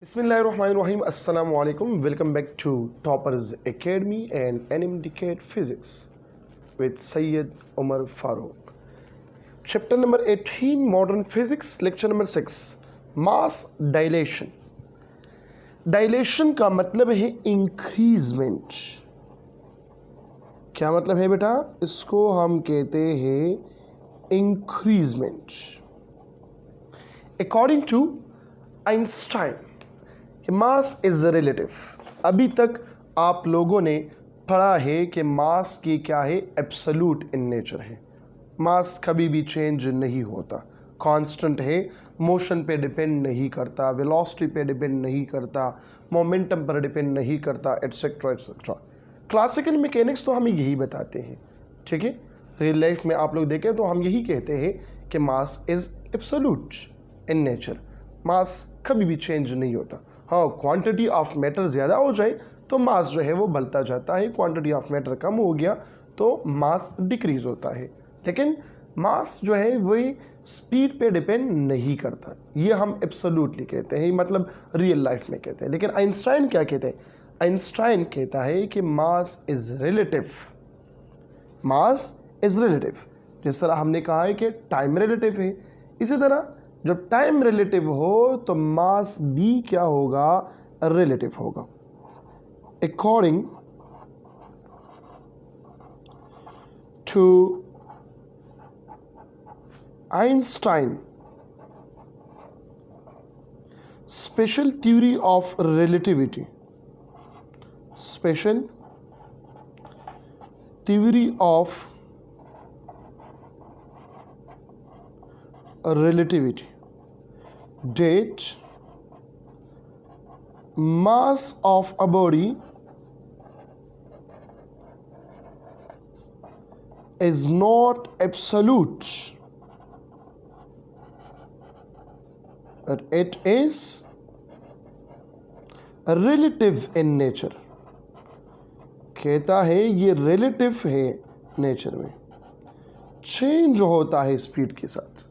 Bismillahirrahmanirrahim. Assalamu alaikum. Welcome back to Toppers Academy and Indicate Physics with Sayyid Umar Farooq. Chapter number 18, Modern Physics, lecture number 6, Mass Dilation. Dilation का मतलब है increment. क्या मतलब है बेटा? इसको हम कहते हैं increment. According to Einstein, mass is relative. अभी तक आप लोगों ने पढ़ा है कि मास की क्या है? एब्सोल्यूट इन नेचर है. मास कभी भी चेंज नहीं होता, कांस्टेंट है, मोशन पे डिपेंड नहीं करता, वेलोसिटी पे डिपेंड नहीं करता, मोमेंटम पर डिपेंड नहीं करता, एटसेट्रा एटसेट्रा. क्लासिकल मैकेनिक्स तो हमें यही बताते हैं. ठीक है, रियल लाइफ में आप लोग देखें तो हम यही कहते हैं कि mass is absolute in nature. Mass कभी भी चेंज नहीं होता. हाँ, क्वांटिटी ऑफ मैटर ज़्यादा हो जाए तो मास जो है वो बढ़ता जाता है, क्वांटिटी ऑफ मैटर कम हो गया तो मास डिक्रीज होता है. लेकिन मास जो है वही स्पीड पे डिपेंड नहीं करता. ये हम एब्सोल्यूटली कहते हैं, मतलब रियल लाइफ में कहते हैं. लेकिन आइंस्टाइन क्या कहते हैं? आइंस्टाइन कहता है कि mass is relative. Mass is relative. जिस तरह हमने कहा है कि टाइम रिलेटिव है, इसी तरह जब टाइम रिलेटिव हो तो मास भी क्या होगा? रिलेटिव होगा. According to Einstein, special theory of relativity, special theory of relativity, that mass of a body is not absolute, but it is relative in nature. कहता है ये relative है नेचर में, चेंज होता है स्पीड के साथ.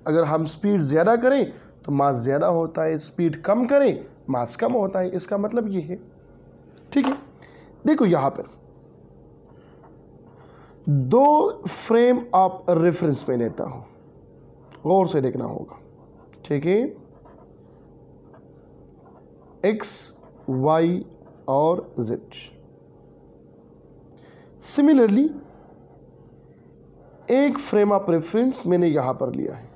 अगर हम स्पीड ज़्यादा करें तो मास ज़्यादा होता है, स्पीड कम करें मास कम होता है. इसका मतलब ये है. ठीक है, देखो यहाँ पर दो फ्रेम ऑफ रेफरेंस में लेता हूँ, गौर से देखना होगा. ठीक है, एक्स, वाई और जेड. सिमिलरली एक फ्रेम ऑफ रेफरेंस मैंने यहां पर लिया है,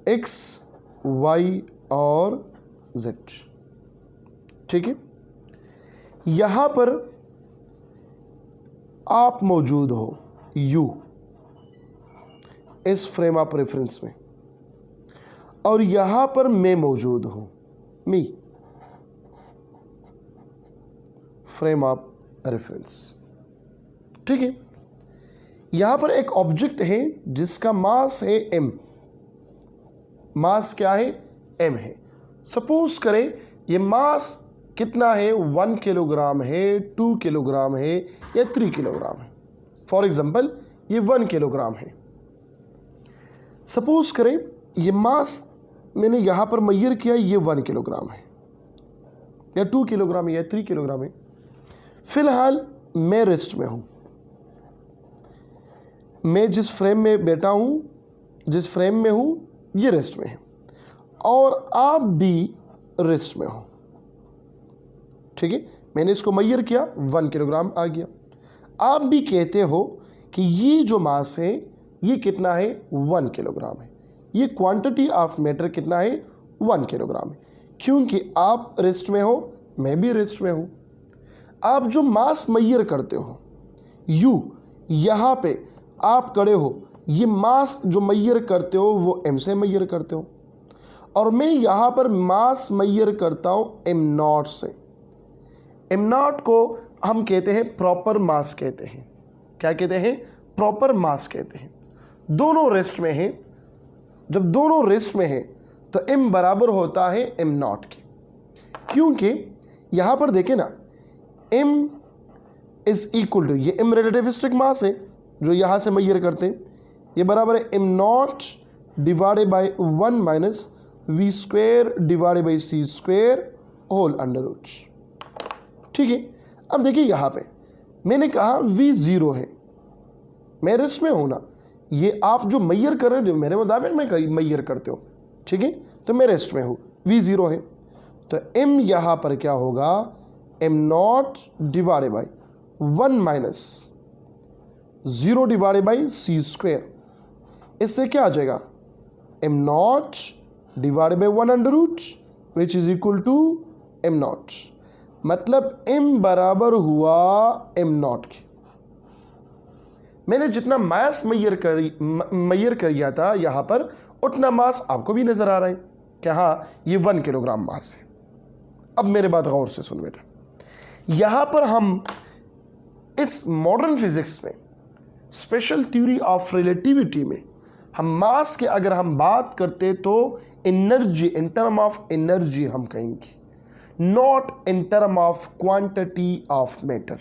एक्स, वाई और जेड. ठीक है, यहां पर आप मौजूद हो यू इस फ्रेम ऑफ रेफरेंस में, और यहां पर मैं मौजूद हूं मी, फ्रेम ऑफ रेफरेंस. ठीक है, यहां पर एक ऑब्जेक्ट है जिसका मास है m. मास क्या है? m है. सपोज करें ये मास कितना है? 1 किलोग्राम है, 2 किलोग्राम है या 3 किलोग्राम है. फॉर एग्जांपल ये 1 किलोग्राम है. सपोज करें ये मास मैंने यहां पर मेजर किया, ये 1 किलोग्राम है या 2 किलोग्राम है या 3 किलोग्राम है. फिलहाल मैं रेस्ट में हूं. मैं जिस फ्रेम में बैठा हूं, जिस फ्रेम में हूं, ये रेस्ट में है, और आप भी रेस्ट में हो. ठीक है, मैंने इसको मेजर किया, 1 किलोग्राम आ गया. आप भी कहते हो कि ये जो मास है ये कितना है? 1 किलोग्राम है. ये क्वांटिटी ऑफ मैटर कितना है? 1 किलोग्राम है. क्योंकि आप रेस्ट में हो, मैं भी रेस्ट में हूं. आप जो मास मेजर करते हो यू, यहाँ पे आप खड़े हो, ये मास जो मेजर करते हो वो m से मेजर करते हो, और मैं यहाँ पर मास मेजर करता हूँ m0 से. m0 को हम कहते हैं प्रॉपर मास कहते हैं. क्या कहते हैं? प्रॉपर मास कहते हैं. दोनों रेस्ट में हैं. जब दोनों रेस्ट में हैं तो m बराबर होता है m0 के, क्योंकि यहाँ पर देखें ना, m इज इक्वल टू, ये m रिलेटिविस्टिक मास है जो यहाँ से मेजर करते हैं, ये बराबर है m0 divided by 1 minus we square divided by C square whole under root. ठीक है, अब देखिए यहाँ पे मैंने कहा v ज़ीरो है, मैं रेस्ट में हूँ ना, ये आप जो मैयर कर रहे हो मेरे मुताबिक मैं मैयर करते हो, ठीक है, तो मैं रेस्ट में हूँ, v ज़ीरो है, तो m यहाँ पर क्या होगा, m not divided by 1 minus 0 divided by C square, इससे क्या आ जाएगा, m not divided by 1 under root which is equal to m not, मतलब m बराबर हुआ m नॉट के। मैंने जितना मास मैयर किया था यहाँ पर उतना मास आपको भी नजर आ रहा है कि हाँ ये 1 किलोग्राम मास है। अब मेरे बात गौर से सुन बेटा, यहाँ पर हम इस मॉडर्न फिजिक्स में स्पेशल थ्योरी ऑफ रिलेटिविटी में हम मास के अगर हम बात करते तो energy, in term of energy हम कहेंगे, not in term of quantity of matter.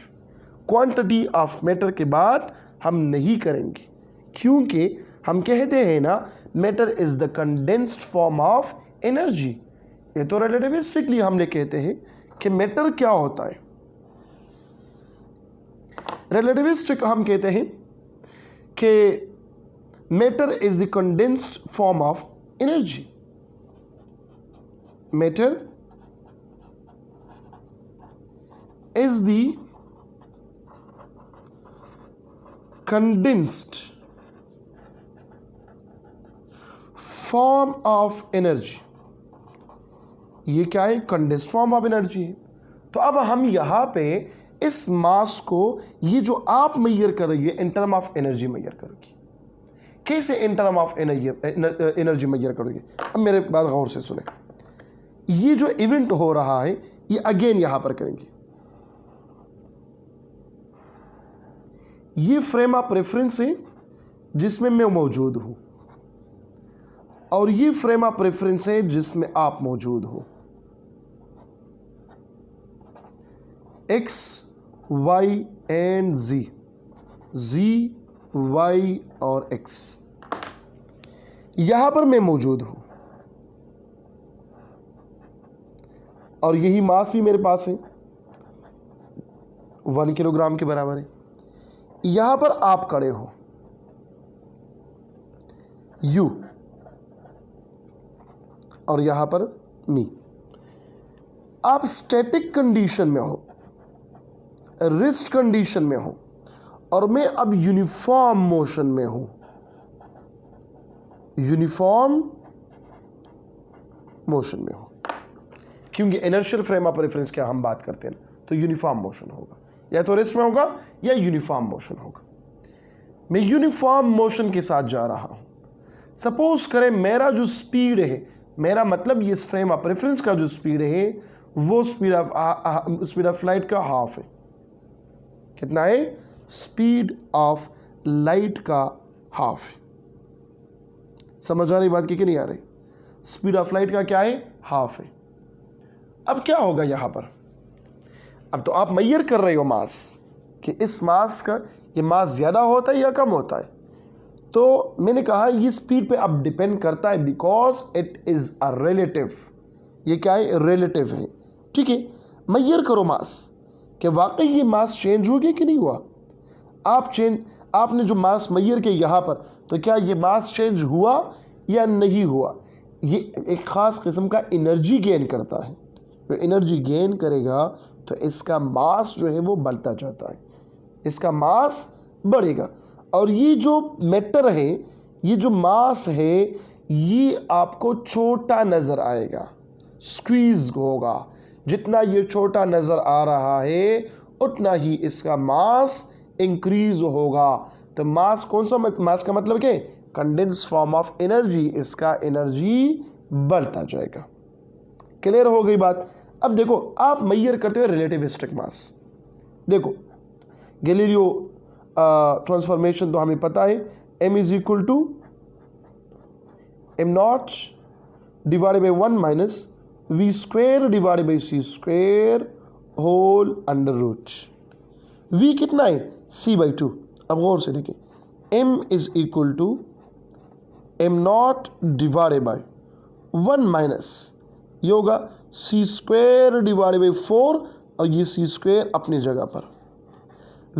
Quantity of matter की बात हम नहीं करेंगे, क्योंकि हम कहते हैं ना matter is the condensed form of energy. ये तो रिलेटिविस्टिकली हमने कहते हैं कि मैटर क्या होता है, रिलेटिविस्टिक हम कहते हैं कि matter is the condensed form of energy. Matter is the condensed form of energy। ये क्या है, कंडेंस्ड फॉर्म ऑफ एनर्जी है। तो अब हम यहाँ पे इस मास को, ये जो आप मैयर कर रही है in term of energy Maihar करोगी। कैसे in term of energy Maihar करोगी, अब मेरे बात गौर से सुने, ये जो इवेंट हो रहा है ये अगेन यहाँ पर करेंगे, ये फ्रेम ऑफ रेफरेंस है जिसमें मैं मौजूद हूं और ये फ्रेम ऑफ रेफरेंस है जिसमें आप मौजूद हो। X Y and Z, Z Y और एक्स, यहां पर मैं मौजूद हूं और यही मास भी मेरे पास है 1 किलोग्राम के बराबर है। यहां पर आप खड़े हो यू और यहां पर मी, आप स्टैटिक कंडीशन में हो, रेस्ट कंडीशन में हो और मैं अब यूनिफॉर्म मोशन में हूं। यूनिफॉर्म मोशन में हो, क्योंकि इनर्शियल फ्रेम ऑफ रेफरेंस क्या हम बात करते हैं तो यूनिफॉर्म मोशन होगा, या तो रेस्ट में होगा या यूनिफॉर्म मोशन होगा। मैं यूनिफॉर्म मोशन के साथ जा रहा हूं। सपोज करें मेरा जो स्पीड है, मेरा मतलब ये फ्रेम ऑफ रेफरेंस का जो स्पीड है वो स्पीड ऑफ लाइट का हाफ है। कितना है, स्पीड ऑफ लाइट का हाफ है। समझ आ रही बात की नहीं आ रही, स्पीड ऑफ लाइट का क्या है, हाफ है। अब क्या होगा यहां पर, अब तो आप मैयर कर रहे हो मास कि इस मास का ये मास ज़्यादा होता है या कम होता है, तो मैंने कहा ये स्पीड पे अब डिपेंड करता है because it is a relative. ये क्या है, रिलेटिव है। ठीक है, मैयर करो मास कि वाकई ये मास चेंज हो गया कि नहीं हुआ। आपने जो मास मैयर किया यहाँ पर, तो क्या ये मास चेंज हुआ या नहीं हुआ। ये एक ख़ास किस्म का एनर्जी गेन करता है, तो एनर्जी गेन करेगा तो इसका मास जो है वो बढ़ता जाता है, इसका मास बढ़ेगा। और ये जो मैटर है, ये जो मास है, ये आपको छोटा नज़र आएगा, स्क्वीज होगा। जितना ये छोटा नज़र आ रहा है उतना ही इसका मास इंक्रीज होगा। तो मास कौन सा मास का मतलब क्या, कंडेंस फॉर्म ऑफ एनर्जी, इसका एनर्जी बढ़ता जाएगा। क्लियर हो गई बात। अब देखो आप मैयर करते हो रिलेटिविस्टिक मास। देखो गैलीलियो ट्रांसफॉर्मेशन तो हमें पता है, m is equal to m not divided by 1 minus we square divided by C square whole under root. v कितना है, c/2। अब गौर से देखें, m is equal to am not divided by 1 minus ये होगा सी स्क्वेयर डिवाइडेड बाई 4 और ये सी स्क्वेयर अपनी जगह पर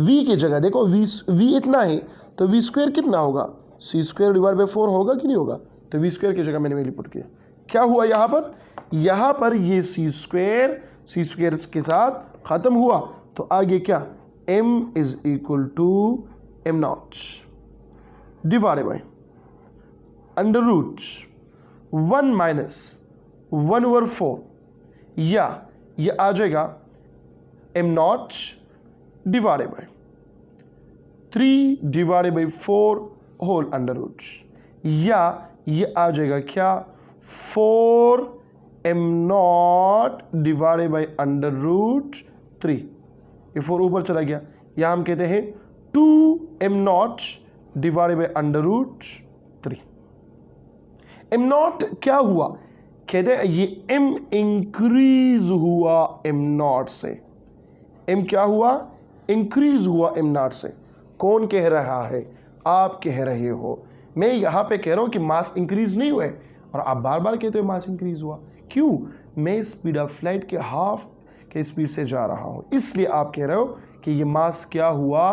v की जगह देखो v इतना है तो v स्क्वेयर कितना होगा सी स्क्वेयर डिवाइड बाई 4 होगा कि नहीं होगा। तो v स्क्वेयर की जगह मैंने वैल्यू पुट किया। क्या हुआ यहाँ पर ये सी स्क्वेयर के साथ ख़त्म हुआ तो आगे क्या m is equal to am not divided by under root 1 minus 1/4 या ये आ जाएगा m not divided by 3 divided by 4 whole under root या ये आ जाएगा क्या 4 m not divided by under root 3। ये 4 ऊपर चला गया या हम कहते हैं 2 m not divided by under root 3। M not क्या हुआ कहते हैं ये m इंक्रीज हुआ m नॉट से। m क्या हुआ इंक्रीज हुआ m नॉट से। कौन कह रहा है आप कह रहे हो। मैं यहाँ पे कह रहा हूँ कि मास इंक्रीज नहीं हुआ है और आप बार बार कहते हो मास इंक्रीज हुआ। क्यों मैं स्पीड ऑफ लाइट के हाफ के स्पीड से जा रहा हूँ इसलिए आप कह रहे हो कि ये मास क्या हुआ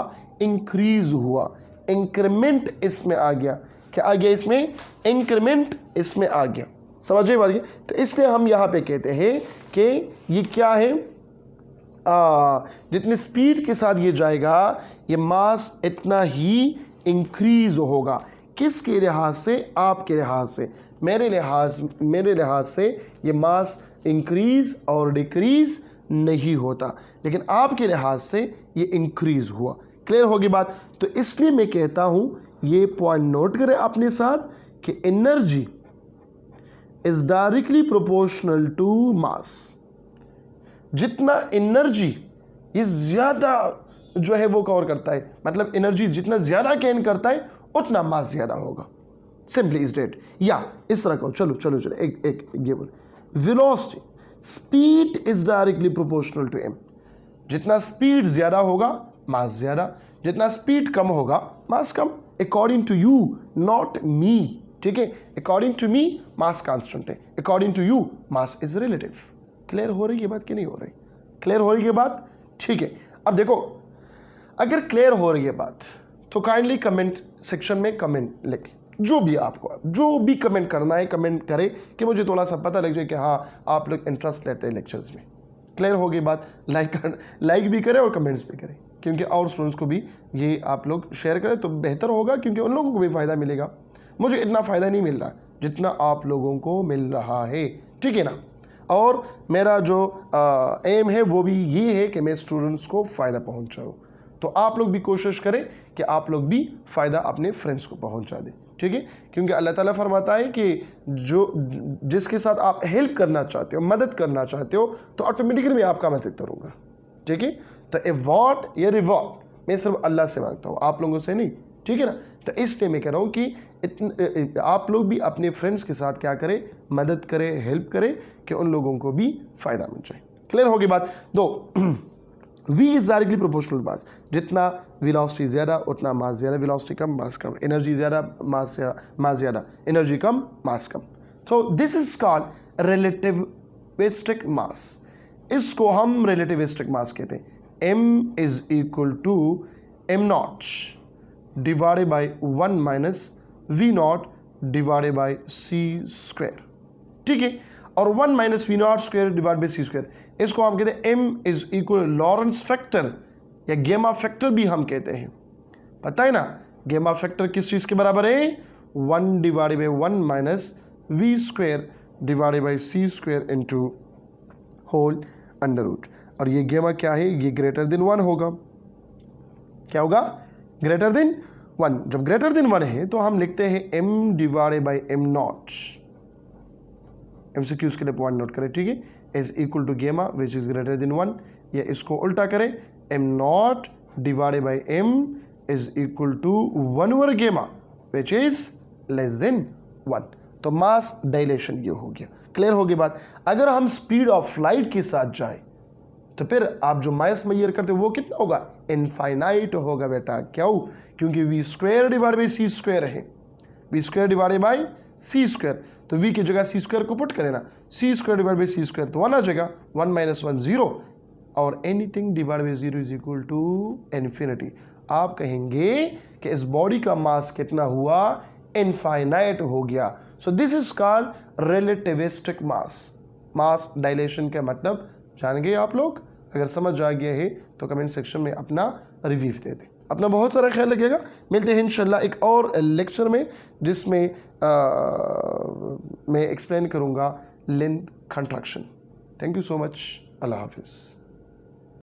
इंक्रीज हुआ। इंक्रीमेंट इसमें आ गया। क्या आ गया इसमें इंक्रीमेंट इसमें आ गया। समझ में बात है। तो इसलिए हम यहाँ पे कहते हैं कि ये क्या है जितनी स्पीड के साथ ये जाएगा ये मास इतना ही इंक्रीज होगा। किसके लिहाज से आपके लिहाज से। मेरे लिहाज से ये मास इंक्रीज और डिक्रीज नहीं होता लेकिन आपके लिहाज से ये इंक्रीज हुआ। क्लियर होगी बात। तो इसलिए मैं कहता हूँ ये पॉइंट नोट करें अपने साथ कि energy is directly proportional to mass. जितना एनर्जी ये ज़्यादा जो है वो कवर करता है मतलब एनर्जी जितना ज़्यादा गेन करता है उतना मास ज़्यादा होगा। सिंपली इज डेट या इस तरह कहो। चलो एक ये बोल velocity speed is directly proportional to m। जितना स्पीड ज़्यादा होगा मास ज़्यादा, जितना स्पीड कम होगा मास कम। According to you not me. ठीक है according to me mass constant है, according to you mass is relative. Clear हो रही है बात कि नहीं हो रही। क्लियर हो रही है बात। ठीक है अब देखो अगर क्लियर हो रही है बात तो काइंडली कमेंट सेक्शन में कमेंट लिखें। जो भी आपको जो भी कमेंट करना है कमेंट करें कि मुझे थोड़ा सा पता लग जाए कि हाँ आप लोग इंटरेस्ट लेते हैं लेक्चर्स में। क्लियर हो गई बात। लाइक भी करें और कमेंट्स भी करें क्योंकि और स्टूडेंट्स को भी ये आप लोग शेयर करें तो बेहतर होगा क्योंकि उन लोगों को भी फ़ायदा मिलेगा। मुझे इतना फ़ायदा नहीं मिल रहा जितना आप लोगों को मिल रहा है। ठीक है ना। और मेरा जो एम है वो भी ये है कि मैं स्टूडेंट्स को फ़ायदा पहुंचाऊं। तो आप लोग भी कोशिश करें कि आप लोग भी फ़ायदा अपने फ्रेंड्स को पहुंचा दें। ठीक है क्योंकि अल्लाह ताला फरमाता है कि जो जिसके साथ आप हेल्प करना चाहते हो मदद करना चाहते हो तो ऑटोमेटिकली मैं आपका मदद करूँगा। ठीक है तो अवॉर्ड या रिवॉर्ड मैं सिर्फ अल्लाह से मांगता हूँ आप लोगों से नहीं। ठीक है ना। तो इसलिए मैं कह रहा हूँ कि आप लोग भी अपने फ्रेंड्स के साथ क्या करें मदद करें हेल्प करें कि उन लोगों को भी फ़ायदा मिल जाए। क्लियर होगी बात। दो v इज़ डायरेक्टली प्रोपोर्शनल मास। जितना वेलोसिटी ज़्यादा उतना मास ज़्यादा, वेलोसिटी कम मास कम, एनर्जी ज़्यादा मास ज़्यादा, एनर्जी कम मास कम। तो this is called relativistic mass. इसको हम रिलेटिविस्टिक मास कहते हैं। m is equal to am not divided by 1 minus v not divided by c square. ठीक है और 1 minus v not square divide by c square इसको हम कहते हैं m is equal Lorentz factor या गेमा फैक्टर भी हम कहते हैं। पता है ना गेमा फैक्टर किस चीज़ के बराबर है 1 divided by 1 minus v square divided by c square into whole under root. और ये गेमा क्या है ये ग्रेटर देन 1 होगा। क्या होगा ग्रेटर देन 1। जब ग्रेटर देन 1 है तो हम लिखते हैं m divided by am not. MCQ के लिए पॉइंट नोट करें। ठीक है इज इक्वल टू गेमा विच इज ग्रेटर देन 1 या इसको उल्टा करें m not divided by m is equal to 1 over gamma which is less than 1। तो मास डायलेशन ये हो गया। क्लियर हो गई बात। अगर हम स्पीड ऑफ लाइट के साथ जाए तो फिर आप जो मास मेजर करते हो वो कितना होगा इनफाइनाइट होगा बेटा। क्यों क्योंकि v square divide by c square है v square divided by c square, तो v की जगह सी स्क्वायर को पुट करें ना, c square divide by c square तो 1 आ जाएगा, 1 माइनस 1 0, और anything divide by 0 is equal to infinity. आप कहेंगे कि इस बॉडी का मास कितना हुआ, इनफाइनाइट हो गया। So this is called relativistic mass. Mass dilation का मतलब जान गए आप लोग? अगर समझ आ गया है तो कमेंट सेक्शन में अपना रिव्यू दे दें। अपना बहुत सारा ख्याल रखिएगा। मिलते हैं इंशाल्लाह एक और लेक्चर में, जिसमें मैं एक्सप्लेन करूँगा length contraction. Thank you so much. अल्लाह हाफिज़।